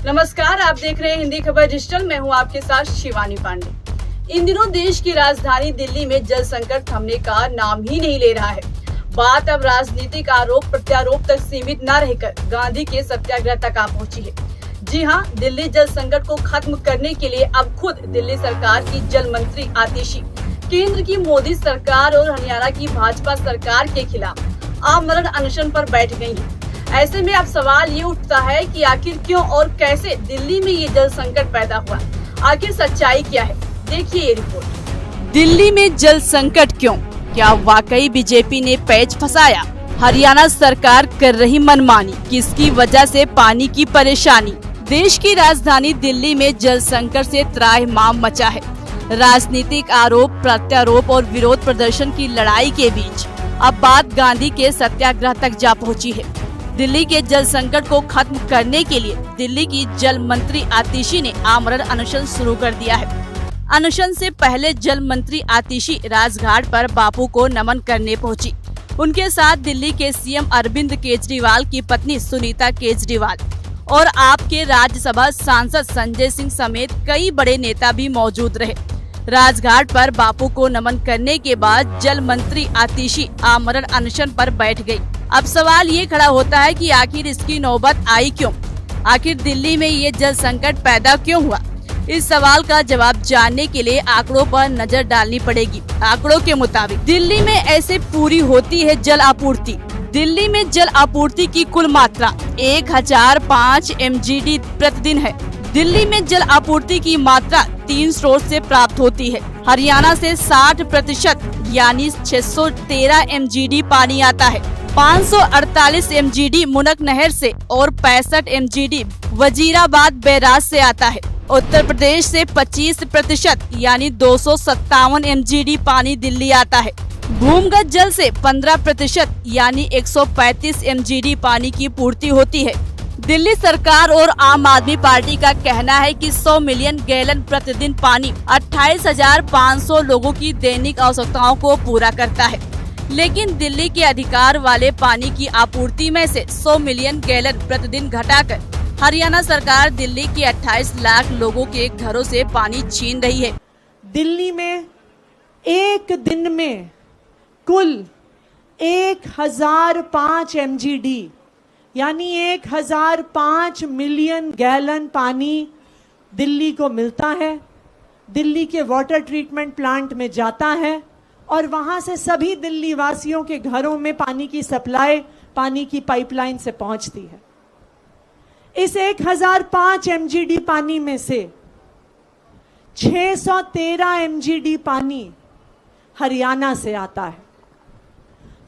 नमस्कार, आप देख रहे हैं हिंदी खबर डिजिटल। मैं हूं आपके साथ शिवानी पांडे। इन दिनों देश की राजधानी दिल्ली में जल संकट थमने का नाम ही नहीं ले रहा है। बात अब राजनीतिक आरोप प्रत्यारोप तक सीमित न रहकर गांधी के सत्याग्रह तक आ पहुंची है। जी हां, दिल्ली जल संकट को खत्म करने के लिए अब खुद दिल्ली सरकार की जल मंत्री आतिशी केंद्र की मोदी सरकार और हरियाणा की भाजपा सरकार के खिलाफ आमरण अनशन पर बैठ गई है। ऐसे में अब सवाल ये उठता है कि आखिर क्यों और कैसे दिल्ली में ये जल संकट पैदा हुआ, आखिर सच्चाई क्या है। देखिए ये रिपोर्ट। दिल्ली में जल संकट क्यों? क्या वाकई बीजेपी ने पैच फंसाया? हरियाणा सरकार कर रही मनमानी, किसकी वजह से पानी की परेशानी? देश की राजधानी दिल्ली में जल संकट से त्राहिमाम मचा है। राजनीतिक आरोप प्रत्यारोप और विरोध प्रदर्शन की लड़ाई के बीच अब बात गांधी के सत्याग्रह तक जा पहुंची है। दिल्ली के जल संकट को खत्म करने के लिए दिल्ली की जल मंत्री आतिशी ने आमरण अनशन शुरू कर दिया है। अनशन से पहले जल मंत्री आतिशी राजघाट पर बापू को नमन करने पहुंची। उनके साथ दिल्ली के सीएम अरविंद केजरीवाल की पत्नी सुनीता केजरीवाल और आपके राज्यसभा सांसद संजय सिंह समेत कई बड़े नेता भी मौजूद रहे। राजघाट पर बापू को नमन करने के बाद जल मंत्री आतिशी आमरण अनशन पर बैठ गई। अब सवाल ये खड़ा होता है कि आखिर इसकी नौबत आई क्यों? आखिर दिल्ली में ये जल संकट पैदा क्यों हुआ? इस सवाल का जवाब जानने के लिए आंकड़ों पर नजर डालनी पड़ेगी। आंकड़ों के मुताबिक दिल्ली में ऐसे पूरी होती है जल आपूर्ति। दिल्ली में जल आपूर्ति की कुल मात्रा 1005 MGD प्रतिदिन है। दिल्ली में जल आपूर्ति की मात्रा 3 स्रोत से प्राप्त होती है। हरियाणा से 60% यानी 613 MGD पानी आता है। 548 MGD मुनक नहर से और 65 MGD वजीराबाद बैराज से आता है। उत्तर प्रदेश से 25% यानी 257 MGD पानी दिल्ली आता है। भूमिगत जल से 15% यानी 135 MGD पानी की पूर्ति होती है। दिल्ली सरकार और आम आदमी पार्टी का कहना है कि 100 मिलियन गैलन प्रतिदिन पानी 28,500 लोगों की दैनिक आवश्यकताओं को पूरा करता है। लेकिन दिल्ली के अधिकार वाले पानी की आपूर्ति में से 100 मिलियन गैलन प्रतिदिन घटाकर हरियाणा सरकार दिल्ली के 28 लाख लोगों के घरों से पानी छीन रही है। दिल्ली में एक दिन में कुल 1005 MGD यानी 1005 मिलियन गैलन पानी दिल्ली को मिलता है। दिल्ली के वाटर ट्रीटमेंट प्लांट में जाता है और वहां से सभी दिल्ली वासियों के घरों में पानी की सप्लाई पानी की पाइपलाइन से पहुंचती है। इस 1005 MGD पानी में से 613 MGD पानी हरियाणा से आता है।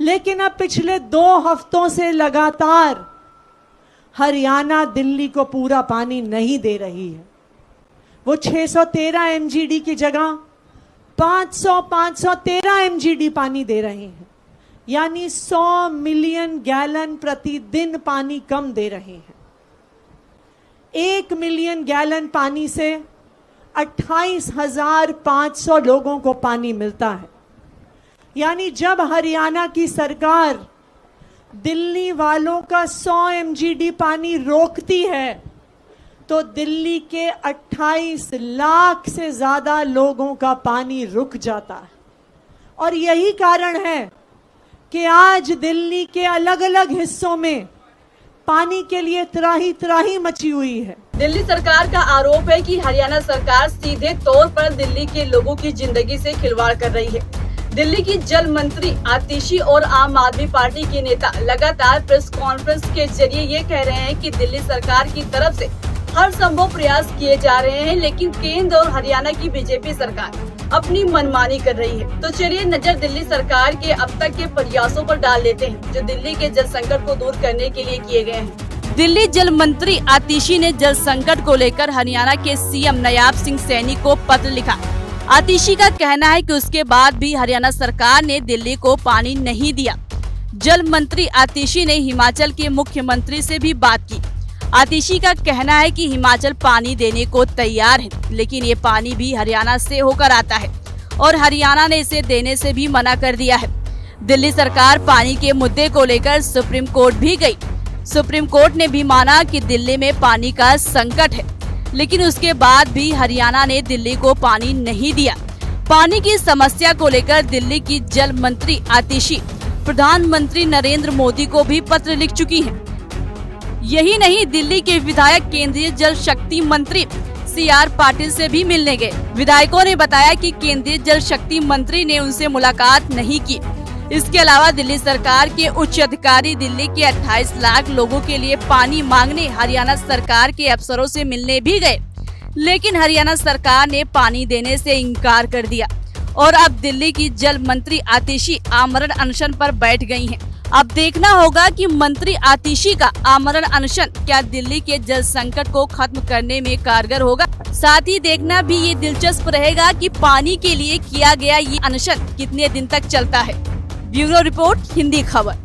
लेकिन अब पिछले 2 हफ्तों से लगातार हरियाणा दिल्ली को पूरा पानी नहीं दे रही है। वो 613 MGD की जगह 513 MGD पानी दे रहे हैं, यानी 100 मिलियन गैलन प्रतिदिन पानी कम दे रहे हैं। 1 मिलियन गैलन पानी से 28,500 लोगों को पानी मिलता है। यानी जब हरियाणा की सरकार दिल्ली वालों का 100 MGD पानी रोकती है तो दिल्ली के 28 लाख से ज्यादा लोगों का पानी रुक जाता है। और यही कारण है कि आज दिल्ली के अलग अलग हिस्सों में पानी के लिए त्राही त्राही मची हुई है। दिल्ली सरकार का आरोप है कि हरियाणा सरकार सीधे तौर पर दिल्ली के लोगों की जिंदगी से खिलवाड़ कर रही है। दिल्ली की जल मंत्री आतिशी और आम आदमी पार्टी के नेता लगातार प्रेस कॉन्फ्रेंस के जरिए ये कह रहे हैं कि दिल्ली सरकार की तरफ से हर संभव प्रयास किए जा रहे हैं, लेकिन केंद्र और हरियाणा की बीजेपी सरकार अपनी मनमानी कर रही है। तो चलिए नजर दिल्ली सरकार के अब तक के प्रयासों पर डाल लेते हैं, जो दिल्ली के जल संकट को दूर करने के लिए किए गए हैं। दिल्ली जल मंत्री आतिशी ने जल संकट को लेकर हरियाणा के सीएम नायब सिंह सैनी को पत्र लिखा। आतिशी का कहना है कि उसके बाद भी हरियाणा सरकार ने दिल्ली को पानी नहीं दिया। जल मंत्री आतिशी ने हिमाचल के मुख्यमंत्री से भी बात की। आतिशी का कहना है कि हिमाचल पानी देने को तैयार है, लेकिन ये पानी भी हरियाणा से होकर आता है और हरियाणा ने इसे देने से भी मना कर दिया है। दिल्ली सरकार पानी के मुद्दे को लेकर सुप्रीम कोर्ट भी गई। सुप्रीम कोर्ट ने भी माना कि दिल्ली में पानी का संकट है, लेकिन उसके बाद भी हरियाणा ने दिल्ली को पानी नहीं दिया। पानी की समस्या को लेकर दिल्ली की जल मंत्री आतिशी प्रधानमंत्री नरेंद्र मोदी को भी पत्र लिख चुकी हैं। यही नहीं, दिल्ली के विधायक केंद्रीय जल शक्ति मंत्री CR पाटिल से भी मिलने गए। विधायकों ने बताया कि केंद्रीय जल शक्ति मंत्री ने उनसे मुलाकात नहीं की। इसके अलावा दिल्ली सरकार के उच्च अधिकारी दिल्ली के 28 लाख लोगों के लिए पानी मांगने हरियाणा सरकार के अफसरों से मिलने भी गए, लेकिन हरियाणा सरकार ने पानी देने से इनकार कर दिया और अब दिल्ली की जल मंत्री आतिशी आमरण अनशन पर बैठ गई हैं। अब देखना होगा कि मंत्री आतिशी का आमरण अनशन क्या दिल्ली के जल संकट को खत्म करने में कारगर होगा। साथ ही देखना भी ये दिलचस्प रहेगा कि पानी के लिए किया गया ये अनशन कितने दिन तक चलता है। ब्यूरो रिपोर्ट, हिंदी खबर।